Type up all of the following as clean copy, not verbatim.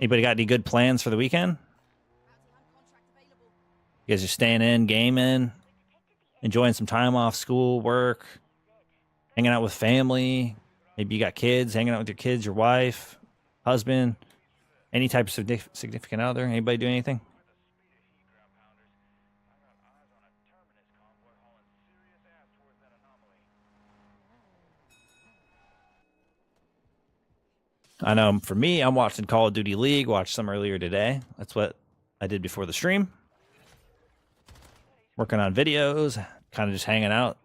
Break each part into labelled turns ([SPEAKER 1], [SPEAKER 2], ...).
[SPEAKER 1] Anybody got any good plans for the weekend? You guys are staying in, gaming, enjoying some time off school, work, hanging out with family. Maybe you got kids, hanging out with your kids, your wife, husband, any type of significant other. Anybody do anything? I know for me, I'm watching Call of Duty League, watched some earlier today. That's what I did before the stream. Working on videos, kind of just hanging out.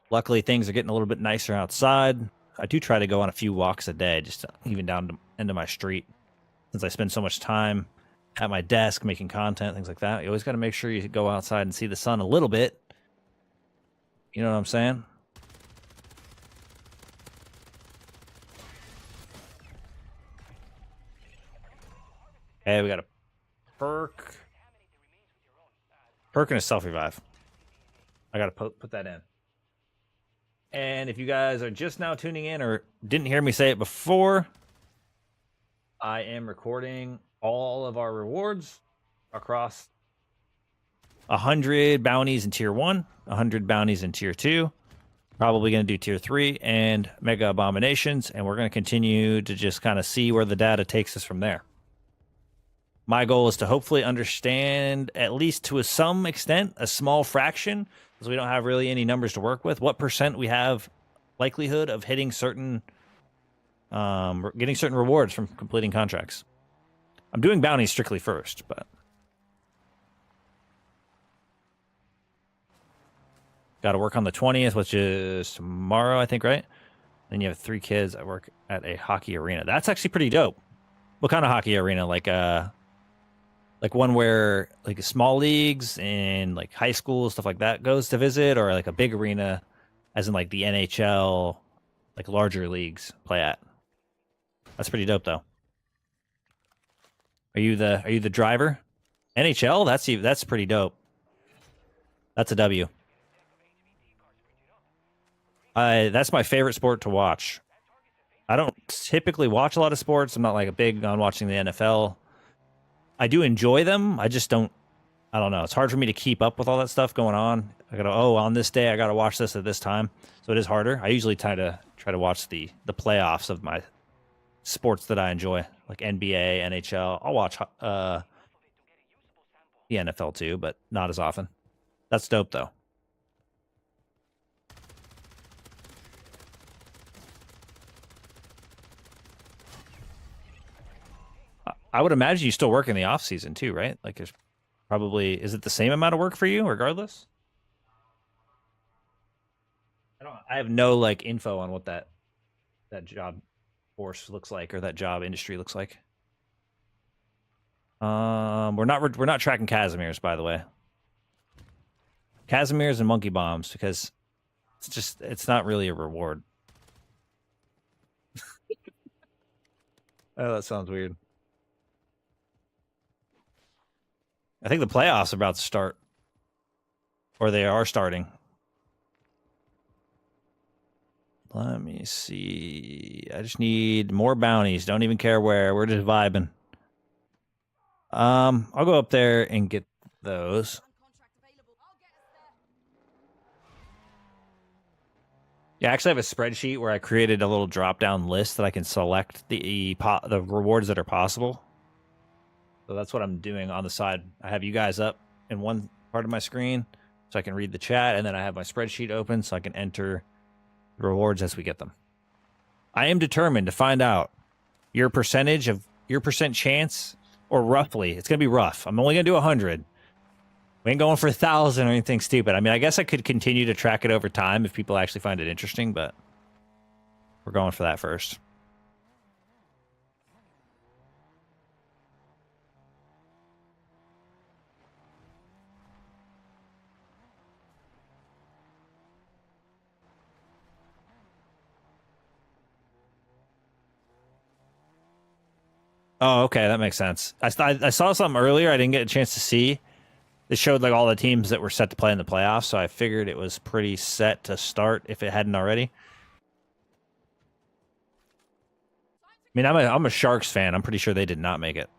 [SPEAKER 1] Luckily, things are getting a little bit nicer outside. I do try to go on a few walks a day, just even down to into my street, since I spend so much time at my desk making content, things like that. You always got to make sure you go outside and see the sun a little bit. You know what I'm saying? Hey, we got a perk. Perk and a self-revive. I got to put that in. And if you guys are just now tuning in or didn't hear me say it before, I am recording all of our rewards across 100 bounties in tier 1, 100 bounties in tier 2. Probably going to do tier 3 and mega abominations, and we're going to continue to just kind of see where the data takes us from there. My goal is to hopefully understand, at least to some extent, a small fraction, because we don't have really any numbers to work with, what percent we have likelihood of hitting certain, getting certain rewards from completing contracts. I'm doing bounties strictly first, but got to work on the 20th, which is tomorrow, I think, right? Then you have 3 kids that work at a hockey arena. That's actually pretty dope. What kind of hockey arena? Like one where like small leagues and like high school stuff like that goes to visit, or like a big arena, as in like the NHL, like larger leagues play at. That's pretty dope, though. Are you the driver? NHL? That's pretty dope. That's a W. That's my favorite sport to watch. I don't typically watch a lot of sports. I'm not like a big on watching the NFL. I do enjoy them. I just don't. I don't know. It's hard for me to keep up with all that stuff going on. I gotta on this day I gotta watch this at this time, so it is harder. I usually try to watch the playoffs of my sports that I enjoy, like NBA, NHL. I'll watch the NFL too, but not as often. That's dope though. I would imagine you still work in the off season too, right? Like, there's probably, is it the same amount of work for you, regardless? I have no like info on what that job force looks like, or that job industry looks like. We're not tracking Casimir's, by the way. Casimir's and monkey bombs, because it's not really a reward. Oh, that sounds weird. I think the playoffs are about to start, or they are starting. Let me see. I just need more bounties. Don't even care where. We're just vibing. I'll go up there and get those. Yeah, I actually have a spreadsheet where I created a little drop-down list that I can select the rewards that are possible. So that's what I'm doing on the side. I have you guys up in one part of my screen so I can read the chat, and then I have my spreadsheet open so I can enter rewards as we get them. I am determined to find out your percent chance, or roughly. It's going to be rough. I'm only going to do 100. We ain't going for 1,000 or anything stupid. I mean, I guess I could continue to track it over time if people actually find it interesting, but we're going for that first. Oh, okay, that makes sense. I saw something earlier I didn't get a chance to see. It showed like all the teams that were set to play in the playoffs, so I figured it was pretty set to start if it hadn't already. mean, I'm a Sharks fan. I'm pretty sure they did not make it.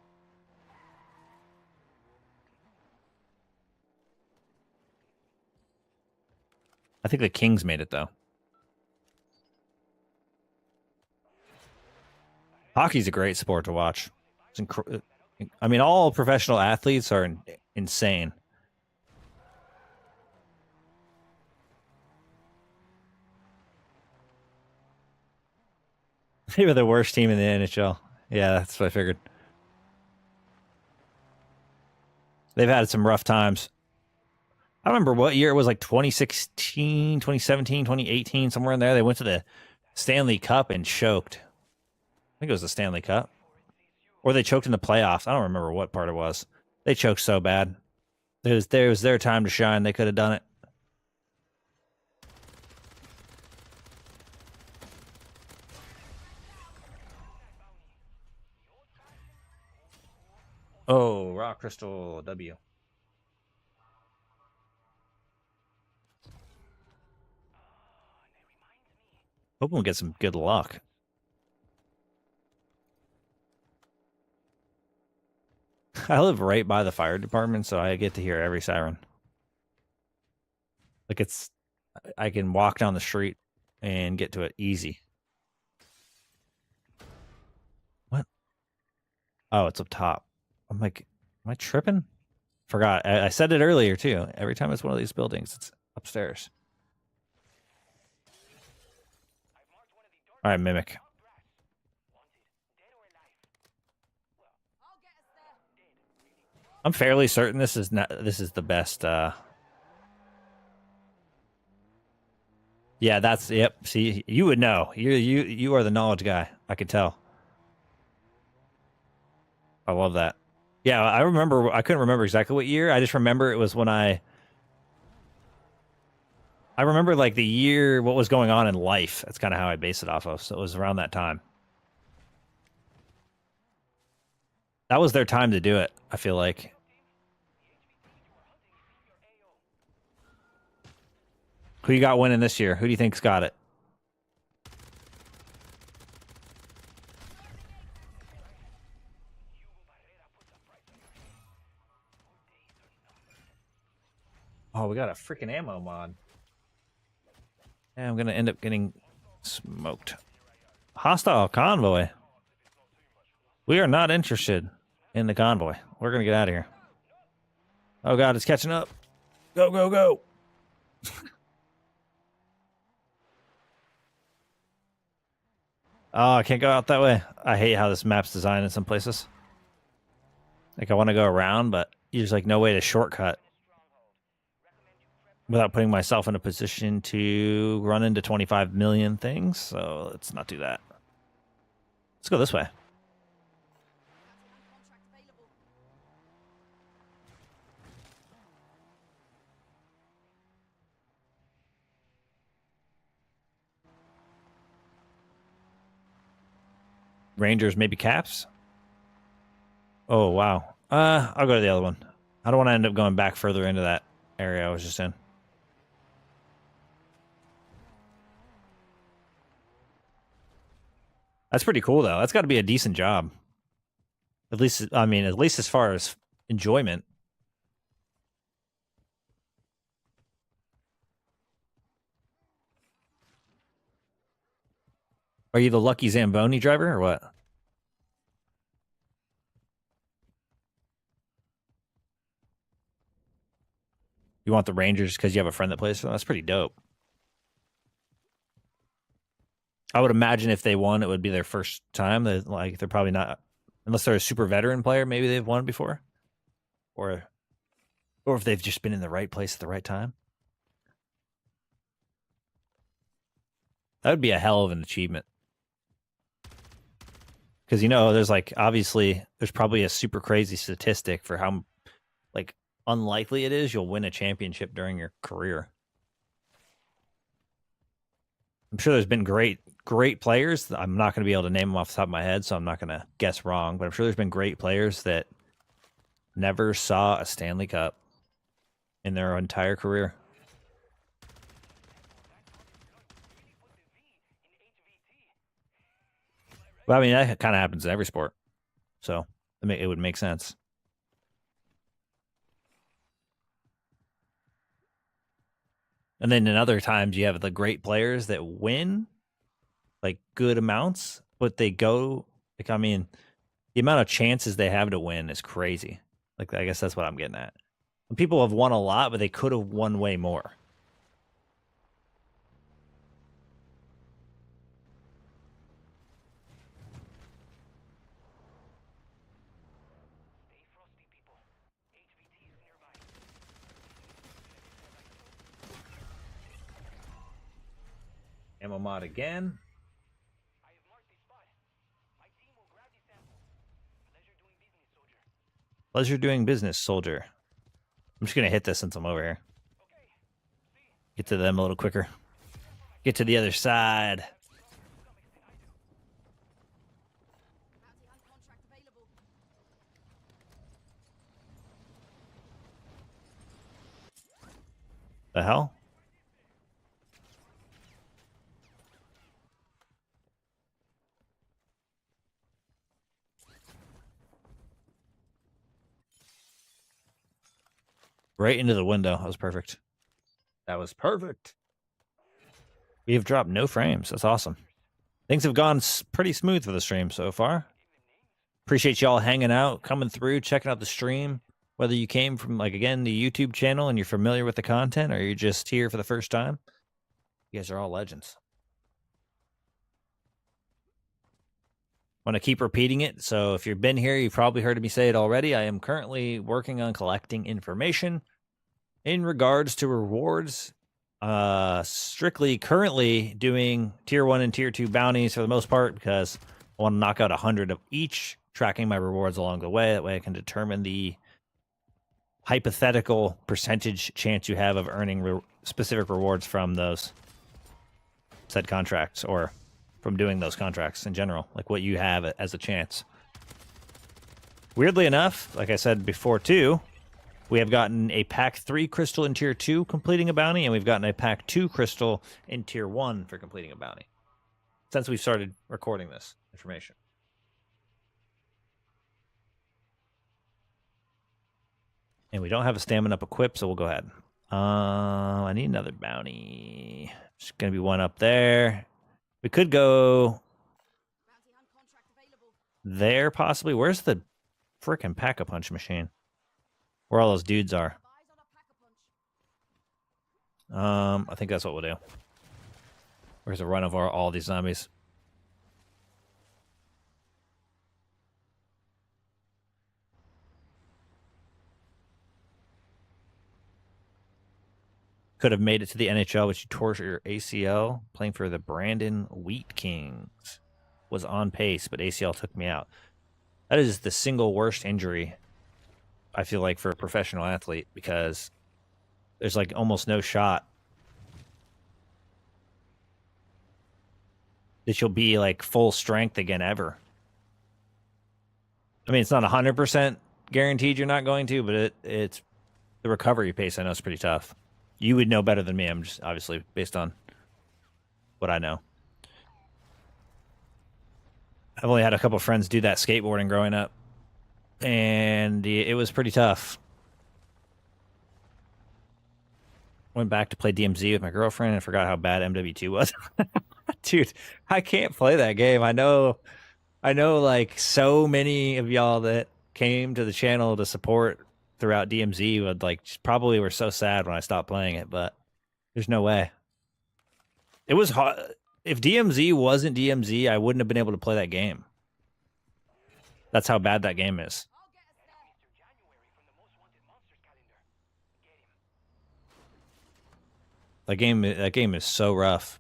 [SPEAKER 1] I think the Kings made it though. Hockey's a great sport to watch. I mean, all professional athletes are insane. They were the worst team in the NHL. Yeah, that's what I figured. They've had some rough times. I don't remember what year it was, like 2016, 2017, 2018, somewhere in there. They went to the Stanley Cup and choked. I think it was the Stanley Cup. Or they choked in the playoffs. I don't remember what part it was. They choked so bad. It was their time to shine. They could have done it. Oh, Rock Crystal W. Hope we'll get some good luck. I live right by the fire department, so I get to hear every siren. Like I can walk down the street and get to it easy. What? Oh, it's up top. I'm like, am I tripping? Forgot. I said it earlier too. Every time it's one of these buildings, it's upstairs. All right, Mimic. I'm fairly certain this is the best. Yeah, that's yep. See, you would know. You are the knowledge guy. I could tell. I love that. Yeah, I remember. I couldn't remember exactly what year. I just remember it was when I remember like the year, what was going on in life. That's kind of how I base it off of. So it was around that time. That was their time to do it. I feel like. Who you got winning this year? Who do you think's got it? Oh, we got a freaking ammo mod. Yeah, I'm gonna end up getting smoked. Hostile convoy. We are not interested in the convoy. We're gonna get out of here. Oh god, it's catching up. Go, go, go. Oh, I can't go out that way. I hate how this map's designed in some places. Like I want to go around, but there's like no way to shortcut without putting myself in a position to run into 25 million things. So let's not do that. Let's go this way. Rangers, maybe Caps. Oh wow. I'll go to the other one. I don't want to end up going back further into that area I was just in. That's pretty cool though. That's got to be a decent job. At least, I mean, at least as far as enjoyment. Are you the lucky Zamboni driver or what? You want the Rangers because you have a friend that plays for them? That's pretty dope. I would imagine if they won, it would be their first time. They're probably not, unless they're a super veteran player. Maybe they've won before, or if they've just been in the right place at the right time. That would be a hell of an achievement. Because there's like obviously there's probably a super crazy statistic for how like unlikely it is you'll win a championship during your career. I'm sure there's been great players. I'm not going to be able to name them off the top of my head, so I'm not going to guess wrong. But I'm sure there's been great players that never saw a Stanley Cup in their entire career. Well, I mean, that kind of happens in every sport. So it would make sense. And then in other times, you have the great players that win like good amounts, but they go like, I mean, the amount of chances they have to win is crazy. Like, I guess that's what I'm getting at. People have won a lot, but they could have won way more. Ammo mod again. Pleasure doing business, soldier. I'm just going to hit this since I'm over here. Get to them a little quicker. Get to the other side. The hell? Right into the window. That was perfect. That was perfect. We have dropped no frames. That's awesome. Things have gone pretty smooth for the stream so far. Appreciate y'all hanging out, coming through, checking out the stream. Whether you came from, like, again, the YouTube channel and you're familiar with the content, or you're just here for the first time, you guys are all legends. Want to keep repeating it. So if you've been here, you've probably heard me say it already. I am currently working on collecting information in regards to rewards. Strictly currently doing tier 1 and tier 2 bounties for the most part, because I want to knock out 100 of each, tracking my rewards along the way. That way I can determine the hypothetical percentage chance you have of earning specific rewards from those said contracts, or from doing those contracts in general, like what you have as a chance. Weirdly enough, like I said before too, we have gotten a pack 3 crystal in tier 2 completing a bounty, and we've gotten a pack 2 crystal in tier 1 for completing a bounty since we've started recording this information. And we don't have a stamina up equipped, so we'll go ahead. I need another bounty. There's going to be one up there. We could go there, possibly. Where's the frickin' pack-a-punch machine? Where all those dudes are. I think that's what we'll do. Where's a run of all these zombies? Could have made it to the NHL, but you tore your ACL playing for the Brandon Wheat Kings. Was on pace, but ACL took me out. That is the single worst injury, I feel like, for a professional athlete, because there's like almost no shot that you'll be like full strength again ever. I mean, it's not 100% guaranteed you're not going to, but it's the recovery pace, I know, is pretty tough. You would know better than me. I'm just obviously based on what I know. I've only had a couple friends do that skateboarding growing up, and it was pretty tough. Went back to play DMZ with my girlfriend and forgot how bad MW2 was. Dude, I can't play that game. I know like so many of y'all that came to the channel to support throughout DMZ would like probably were so sad when I stopped playing it, but there's no way. It was hard. If DMZ wasn't DMZ, I wouldn't have been able to play that game. That's how bad that game is. That game is so rough.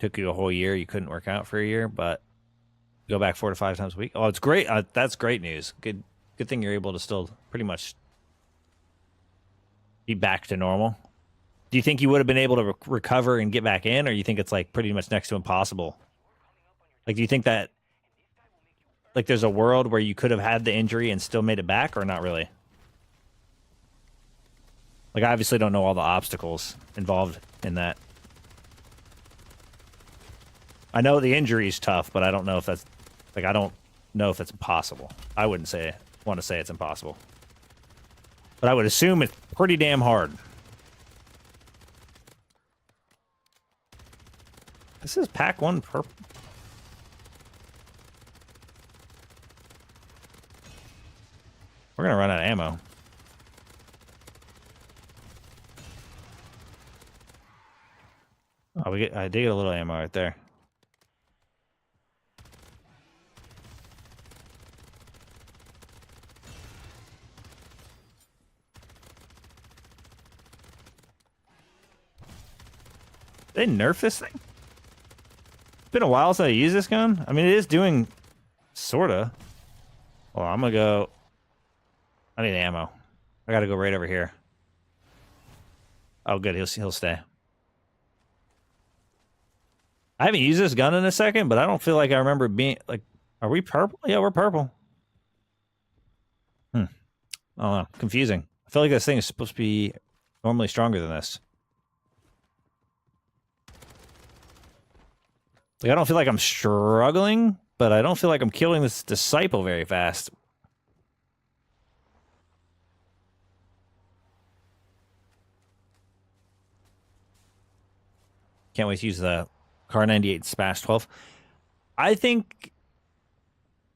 [SPEAKER 1] Took you a whole year. You couldn't work out for a year, but go back 4 to 5 times a week. Oh, it's great. That's great news. Good thing you're able to still pretty much be back to normal. Do you think you would have been able to recover and get back in, or you think it's like pretty much next to impossible? Like, do you think that Like there's a world where you could have had the injury and still made it back, or not really? Like I obviously don't know all the obstacles involved in that. I know the injury is tough, but I don't know if that's like I don't know if it's impossible. I wouldn't want to say it's impossible. But I would assume it's pretty damn hard. This is pack 1 purple. We're gonna run out of ammo. Oh, I did get a little ammo right there. Did they nerf this thing? It's been a while since I used this gun. I mean, it is doing sorta. Well, I'm gonna go. I need ammo. I gotta go right over here. Oh, good. He'll stay. I haven't used this gun in a second, but I don't feel like I remember being like. Are we purple? Yeah, we're purple. Oh, no. Confusing. I feel like this thing is supposed to be normally stronger than this. Like, I don't feel like I'm struggling, but I don't feel like I'm killing this disciple very fast. Can't wait to use the Car 98 Smash 12. I think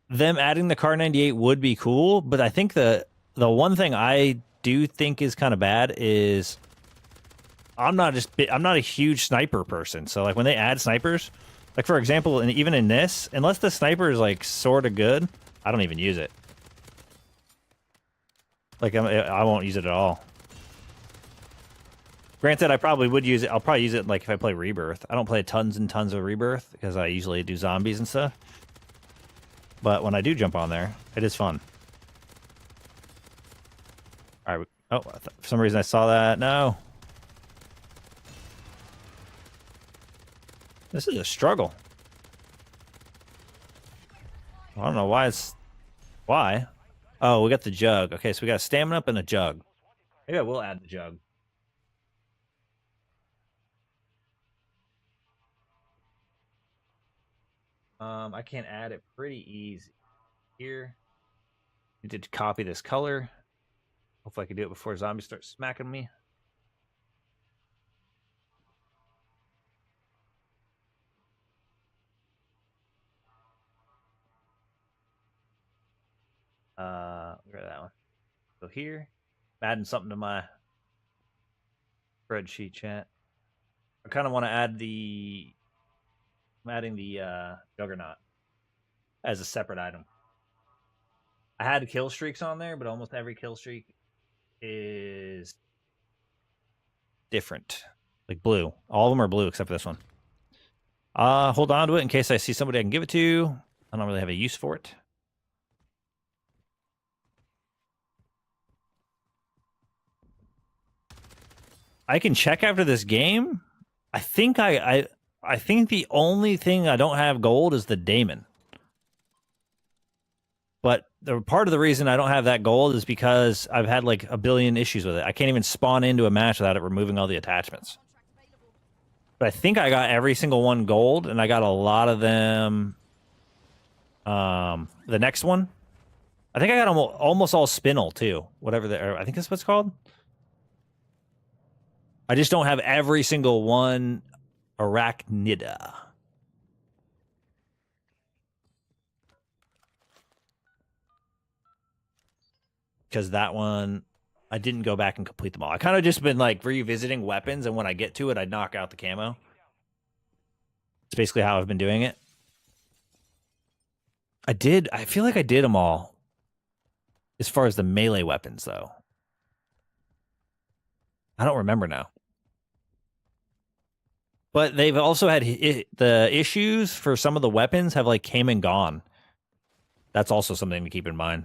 [SPEAKER 1] them adding the Car 98 would be cool, but I think the one thing I do think is kind of bad is I'm not a huge sniper person. So like when they add snipers, like for example, and even in this, unless the sniper is like sort of good, I don't even use it. Like I won't use it at all. Granted, I probably would use it. I'll probably use it like if I play Rebirth. I don't play tons and tons of Rebirth because I usually do zombies and stuff. But when I do jump on there, it is fun. All right. Oh, for some reason I saw that. No. This is a struggle. I don't know why it's... Why? Oh, we got the jug. Okay, so we got a stamina up and a jug. Maybe I will add the jug. I can add it pretty easy. Here. Need to copy this color. Hopefully I can do it before zombies start smacking me. Look at that one. So here, I'm adding something to my spreadsheet chat. I kind of want to add the... I'm adding the Juggernaut as a separate item. I had kill streaks on there, but almost every kill streak is different. Like blue. All of them are blue except for this one. Hold on to it in case I see somebody I can give it to. I don't really have a use for it. I can check after this game. I think I think the only thing I don't have gold is the Daemon. But the part of the reason I don't have that gold is because I've had like a billion issues with it. I can't even spawn into a match without it removing all the attachments. But I think I got every single one gold, and I got a lot of them. The next one, I think I got almost all spinel too. Whatever I think that's what it's called. I just don't have every single one arachnida. Because that one, I didn't go back and complete them all. I kind of just been like revisiting weapons, and when I get to it, I knock out the camo. It's basically how I've been doing it. I feel like I did them all. As far as the melee weapons, though. I don't remember now. But they've also had the issues for some of the weapons have like came and gone. That's also something to keep in mind.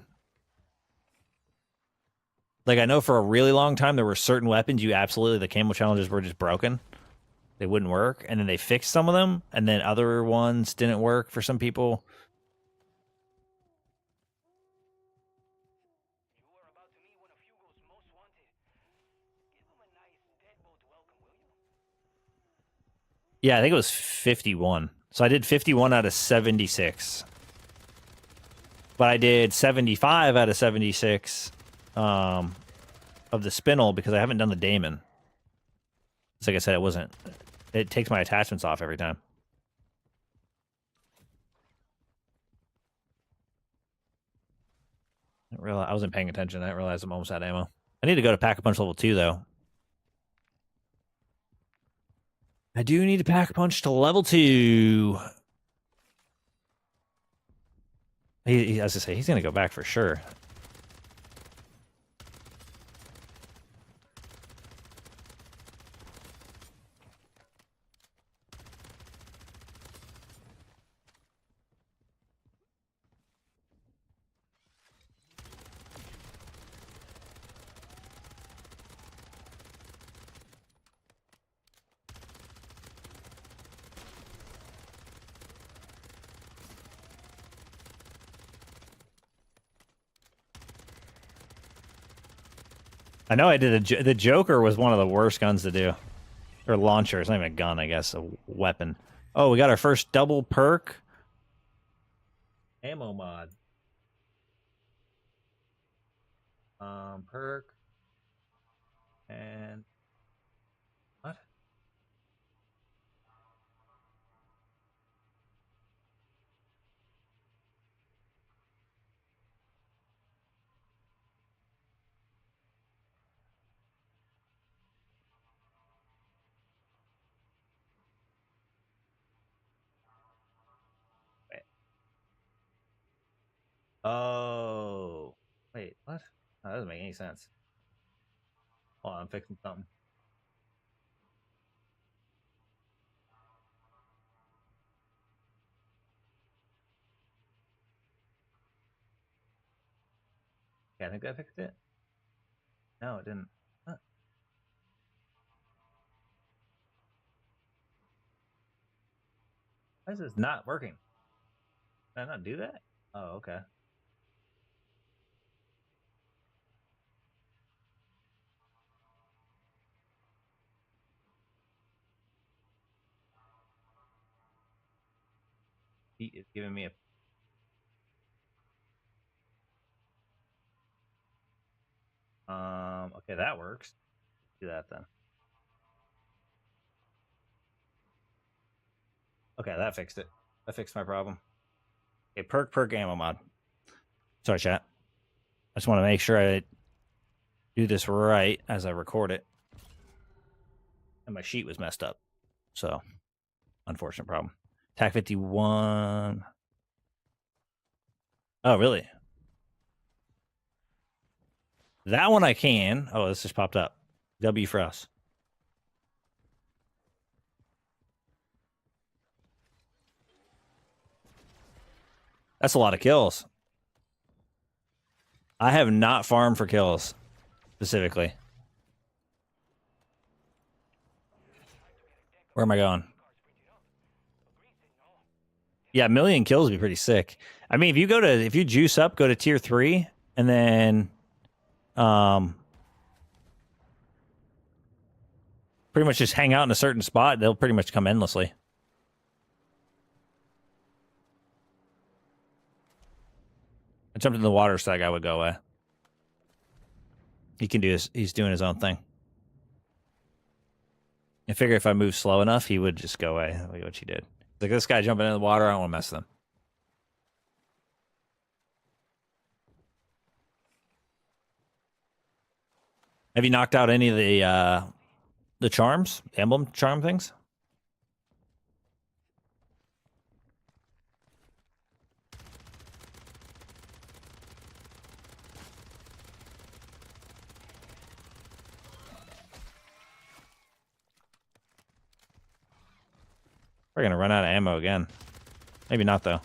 [SPEAKER 1] Like I know for a really long time there were certain weapons the camo challenges were just broken. They wouldn't work, and then they fixed some of them, and then other ones didn't work for some people. Yeah, I think it was 51. So I did 51 out of 76. But I did 75 out of 76 of the spinel because I haven't done the daemon. It's like I said, it wasn't. It takes my attachments off every time. I wasn't paying attention. I didn't realize I'm almost out of ammo. I need to go to Pack-a-Punch level 2, though. I do need to Pack-a-Punch to level 2. As I say, he's going to go back for sure. I know I did the Joker was one of the worst guns to do. Or launcher. It's not even a gun, I guess. A weapon. Oh, we got our first double perk. Ammo mod. Perk. And... What? Wait. Oh. Wait, what? Oh, that doesn't make any sense. Hold on, I'm fixing something. Yeah, I think that fixed it. No, it didn't. Huh. Why is this not working? Did I not do that? Oh, okay. He is giving me a... Okay, that works. Do that then. Okay, that fixed it. That fixed my problem. Okay, perk ammo mod. Sorry, chat. I just want to make sure I do this right as I record it. And my sheet was messed up. So, unfortunate problem. TAC 51. Oh, really? That one I can. Oh, this just popped up. W for us. That's a lot of kills. I have not farmed for kills, specifically. Where am I going? Yeah, a million kills would be pretty sick. I mean, if you juice up, go to tier 3, and then pretty much just hang out in a certain spot, they'll pretty much come endlessly. I jumped in the water so that guy would go away. He can do his, he's doing his own thing. I figure if I move slow enough, he would just go away, like what he did. Like, this guy jumping in the water, I don't want to mess with him. Have you knocked out any of the charms, emblem charm things? We're gonna run out of ammo again. Maybe not though.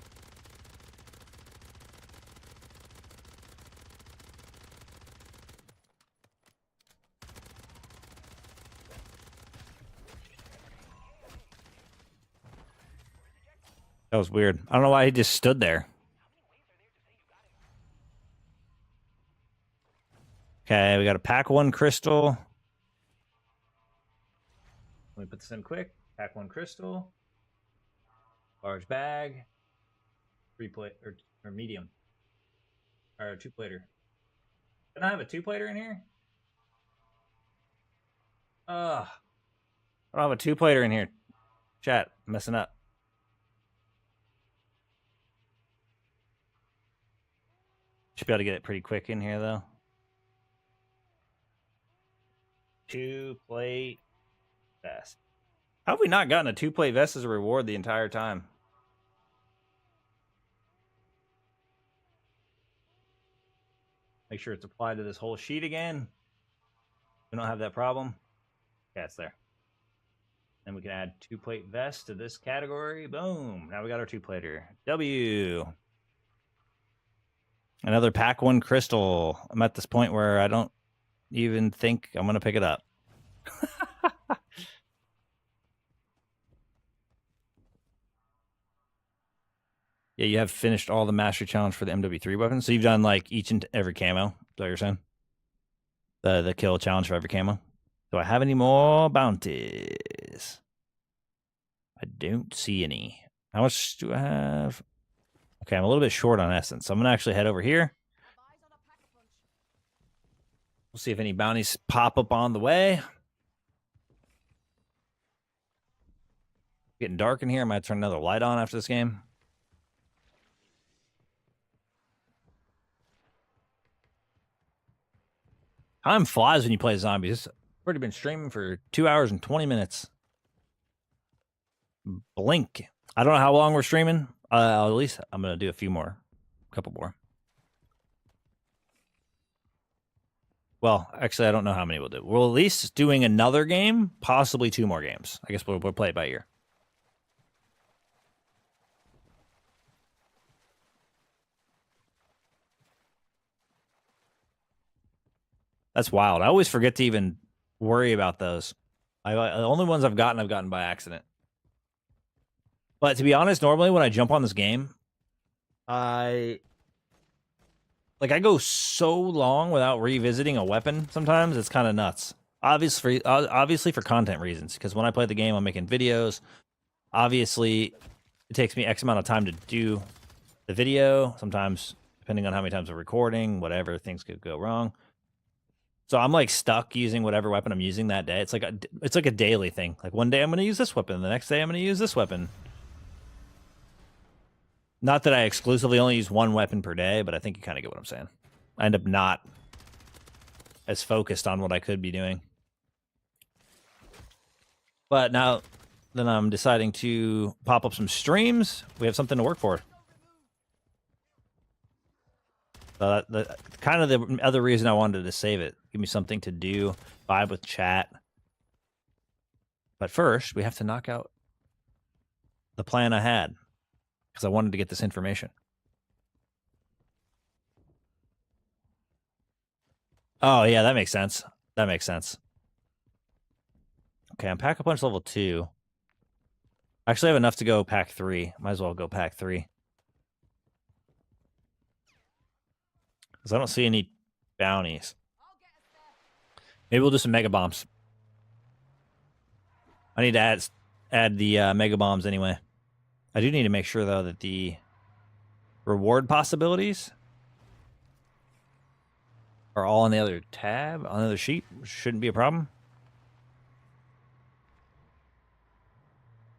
[SPEAKER 1] That was weird. I don't know why he just stood there. Okay, we got a pack 1 crystal. Let me put this in quick. Pack one crystal. Large bag. 3 plate or medium. Or 2 plater. Can I have a 2 plater in here? Ugh. I don't have a 2 plater in here. Chat, messing up. Should be able to get it pretty quick in here though. 2 plate vest. How have we not gotten a 2 plate vest as a reward the entire time? Make sure it's applied to this whole sheet again. We don't have that problem. Yeah, it's there. Then we can add 2 plate vest to this category. Boom. Now we got our 2 plater. W. Another pack one crystal. I'm at this point where I don't even think I'm going to pick it up. Yeah, you have finished all the mastery challenge for the MW3 weapons. So you've done like each and every camo. Is that what you're saying? The kill challenge for every camo. Do I have any more bounties? I don't see any. How much do I have? Okay, I'm a little bit short on essence. So I'm going to actually head over here. We'll see if any bounties pop up on the way. Getting dark in here. I might turn another light on after this game. Time flies when you play zombies. I've already been streaming for 2 hours and 20 minutes. Blink. I don't know how long we're streaming. At least I'm going to do a couple more. Well, actually, I don't know how many we'll do. We'll at least doing another game, possibly 2 more games. I guess we'll play it by ear. That's wild. I always forget to even worry about those. The only ones I've gotten by accident. But to be honest, normally when I jump on this game, I go so long without revisiting a weapon. Sometimes it's kind of nuts. Obviously for content reasons, because when I play the game, I'm making videos. Obviously, it takes me X amount of time to do the video. Sometimes, depending on how many times I'm recording, whatever, things could go wrong. So I'm like stuck using whatever weapon I'm using that day. It's like a daily thing. Like one day I'm going to use this weapon, the next day I'm going to use this weapon. Not that I exclusively only use one weapon per day, but I think you kind of get what I'm saying. I end up not as focused on what I could be doing. But now, then I'm deciding to pop up some streams. We have something to work for. Kind of the other reason I wanted to save it. Give me something to do, vibe with chat. But first, we have to knock out the plan I had, because I wanted to get this information. Oh, yeah, that makes sense. That makes sense. Okay, I'm Pack-a-Punch level 2. I actually have enough to go pack 3. Might as well go pack 3. Because I don't see any bounties. Maybe we'll do some mega bombs. I need to add the mega bombs anyway. I do need to make sure, though, that the reward possibilities are all on the other tab, on the other sheet. Shouldn't be a problem.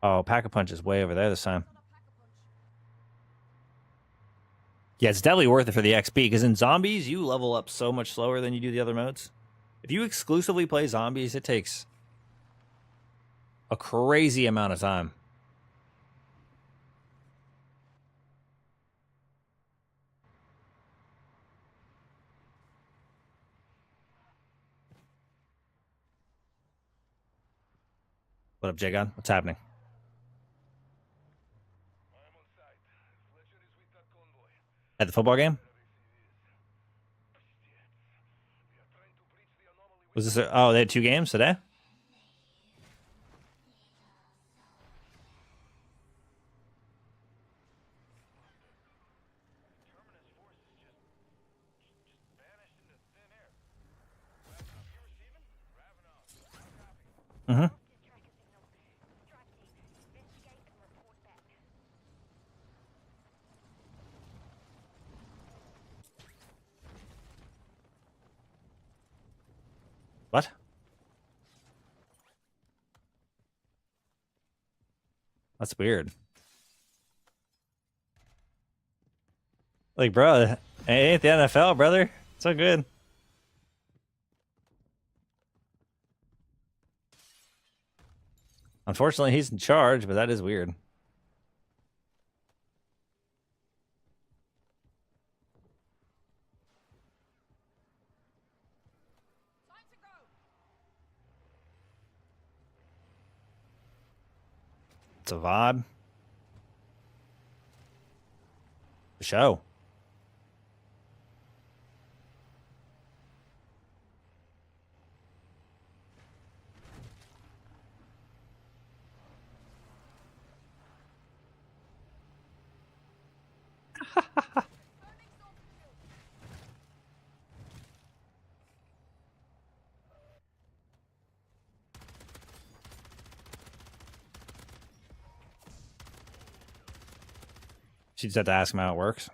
[SPEAKER 1] Oh, Pack-a-Punch is way over there this time. Yeah, it's definitely worth it for the XP, because in zombies, you level up so much slower than you do the other modes. If you exclusively play zombies, it takes a crazy amount of time. What up, Jagon? What's happening? At the football game? Was this oh, they had 2 games today? Mm-hmm. What? That's weird. Like, bro, it ain't the NFL, brother. It's so good. Unfortunately, he's in charge, but that is weird. It's a vibe. The show. She just have to ask him how it works.